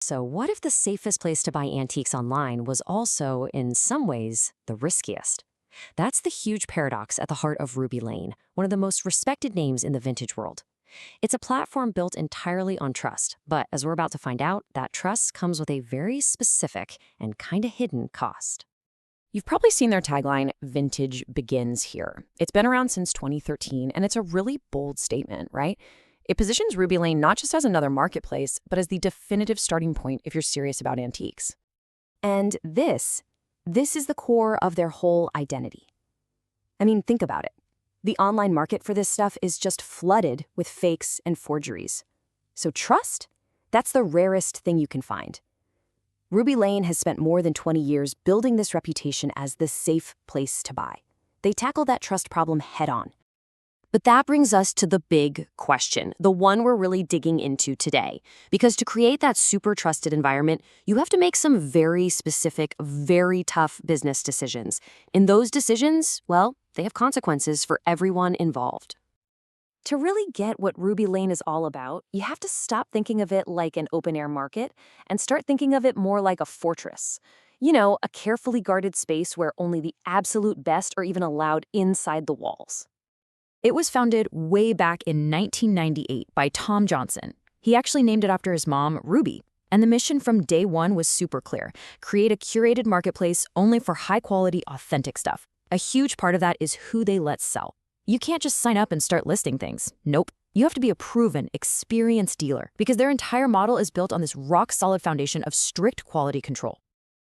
So, what if the safest place to buy antiques online was also, in some ways, the riskiest? That's the huge paradox at the heart of Ruby Lane, one of the most respected names in the vintage world. It's a platform built entirely on trust, but as we're about to find out, that trust comes with a very specific and kind of hidden cost. You've probably seen their tagline, Vintage Begins Here. It's been around since 2013, and it's a really bold statement, right? It positions Ruby Lane not just as another marketplace, but as the definitive starting point if you're serious about antiques. And this is the core of their whole identity. I mean, think about it. The online market for this stuff is just flooded with fakes and forgeries. So trust? That's the rarest thing you can find. Ruby Lane has spent more than 20 years building this reputation as the safe place to buy. They tackle that trust problem head-on. But that brings us to the big question, the one we're really digging into today. Because to create that super trusted environment, you have to make some very specific, very tough business decisions. And those decisions, well, they have consequences for everyone involved. To really get what Ruby Lane is all about, you have to stop thinking of it like an open-air market and start thinking of it more like a fortress. You know, a carefully guarded space where only the absolute best are even allowed inside the walls. It was founded way back in 1998 by Tom Johnson. He actually named it after his mom, Ruby. And the mission from day one was super clear. Create a curated marketplace only for high-quality, authentic stuff. A huge part of that is who they let sell. You can't just sign up and start listing things. Nope. You have to be a proven, experienced dealer because their entire model is built on this rock-solid foundation of strict quality control.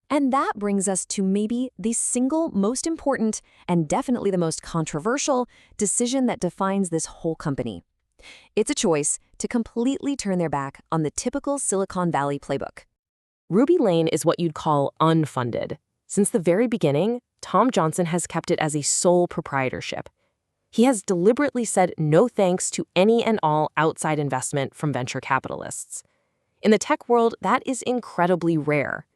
And that brings us to maybe the single most important and definitely the most controversial decision that defines this whole company. It's a choice to completely turn their back on the typical Silicon Valley playbook. Ruby Lane is what you'd call unfunded. Since the very beginning, Tom Johnson has kept it as a sole proprietorship. He has deliberately said no thanks to any and all outside investment from venture capitalists. In the tech world, that is incredibly rare.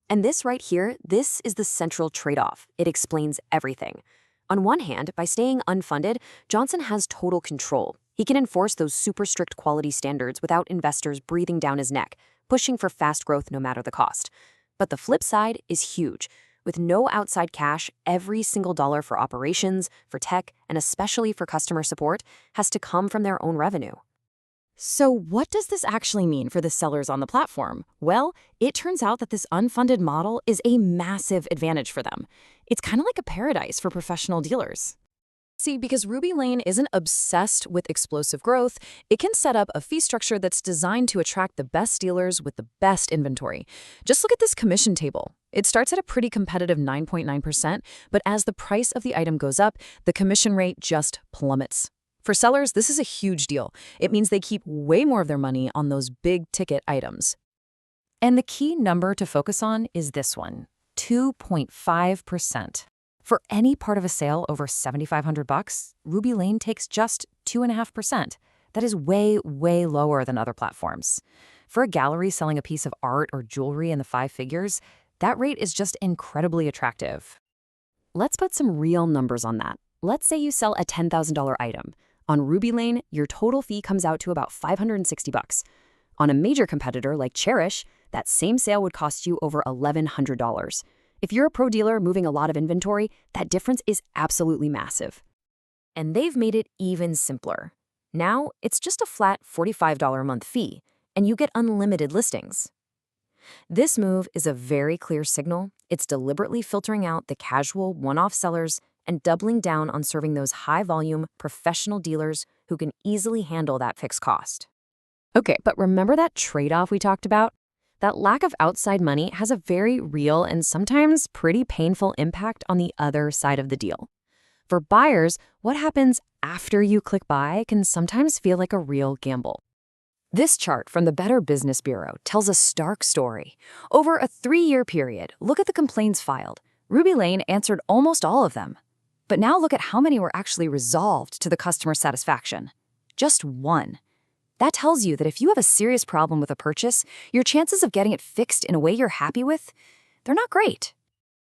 And this right here, this is the central trade-off. It explains everything. On one hand, by staying unfunded, Johnson has total control. He can enforce those super strict quality standards without investors breathing down his neck, pushing for fast growth no matter the cost. But the flip side is huge. With no outside cash, every single dollar for operations, for tech, and especially for customer support has to come from their own revenue. So what does this actually mean for the sellers on the platform? Well, it turns out that this unfunded model is a massive advantage for them. It's kind of like a paradise for professional dealers. See, because Ruby Lane isn't obsessed with explosive growth, it can set up a fee structure that's designed to attract the best dealers with the best inventory. Just look at this commission table. It starts at a pretty competitive 9.9%, but as the price of the item goes up, the commission rate just plummets. For sellers, this is a huge deal. It means they keep way more of their money on those big-ticket items. And the key number to focus on is this one, 2.5%. For any part of a sale over $7,500, Ruby Lane takes just 2.5%. That is way, way lower than other platforms. For a gallery selling a piece of art or jewelry in the five figures, that rate is just incredibly attractive. Let's put some real numbers on that. Let's say you sell a $10,000 item. On Ruby Lane, your total fee comes out to about $560. On a major competitor like Cherish, that same sale would cost you over $1,100. If you're a pro dealer moving a lot of inventory, that difference is absolutely massive. And they've made it even simpler. Now, it's just a flat $45 a month fee, and you get unlimited listings. This move is a very clear signal. It's deliberately filtering out the casual, one-off sellers and doubling down on serving those high-volume, professional dealers who can easily handle that fixed cost. Okay, but remember that trade-off we talked about? That lack of outside money has a very real and sometimes pretty painful impact on the other side of the deal. For buyers, what happens after you click buy can sometimes feel like a real gamble. This chart from the Better Business Bureau tells a stark story. Over a 3-year period, look at the complaints filed. Ruby Lane answered almost all of them. But now look at how many were actually resolved to the customer satisfaction. Just 1. That tells you that if you have a serious problem with a purchase, your chances of getting it fixed in a way you're happy with, they're not great.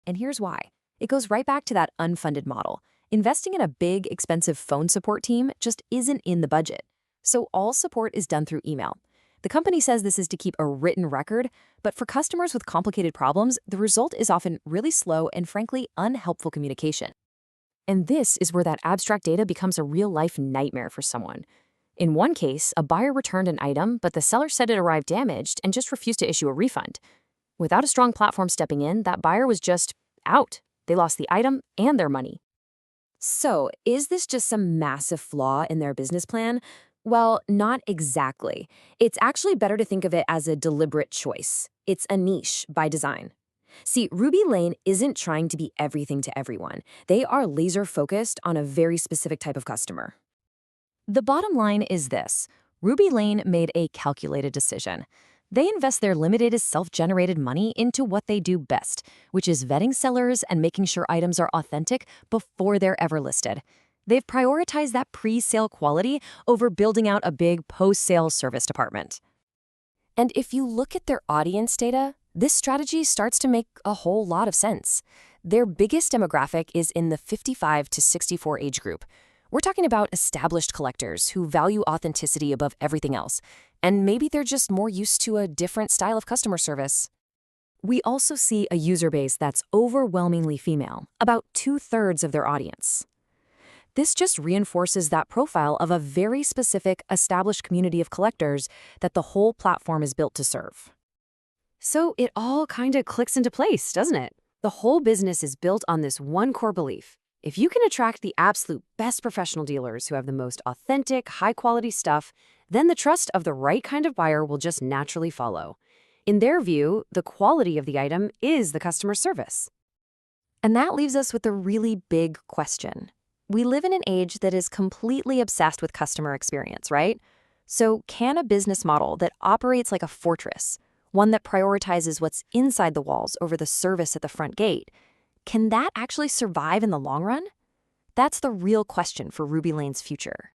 And here's why. It goes right back to that unfunded model. Investing in a big, expensive phone support team just isn't in the budget. So all support is done through email. The company says this is to keep a written record, but for customers with complicated problems, the result is often really slow and frankly unhelpful communication. And this is where that abstract data becomes a real-life nightmare for someone. In one case, a buyer returned an item, but the seller said it arrived damaged and just refused to issue a refund. Without a strong platform stepping in, that buyer was just out. They lost the item and their money. So, is this just some massive flaw in their business plan? Well, not exactly. It's actually better to think of it as a deliberate choice. It's a niche by design. See, Ruby Lane isn't trying to be everything to everyone. They are laser-focused on a very specific type of customer. The bottom line is this. Ruby Lane made a calculated decision. They invest their limited self-generated money into what they do best, which is vetting sellers and making sure items are authentic before they're ever listed. They've prioritized that pre-sale quality over building out a big post-sale service department. And if you look at their audience data, this strategy starts to make a whole lot of sense. Their biggest demographic is in the 55 to 64 age group. We're talking about established collectors who value authenticity above everything else, and maybe they're just more used to a different style of customer service. We also see a user base that's overwhelmingly female, about 2/3 of their audience. This just reinforces that profile of a very specific, established community of collectors that the whole platform is built to serve. So it all kind of clicks into place, doesn't it? The whole business is built on this one core belief. If you can attract the absolute best professional dealers who have the most authentic, high-quality stuff, then the trust of the right kind of buyer will just naturally follow. In their view, the quality of the item is the customer service. And that leaves us with a really big question. We live in an age that is completely obsessed with customer experience, right? So can a business model that operates like a fortress, one that prioritizes what's inside the walls over the service at the front gate, can that actually survive in the long run? That's the real question for Ruby Lane's future.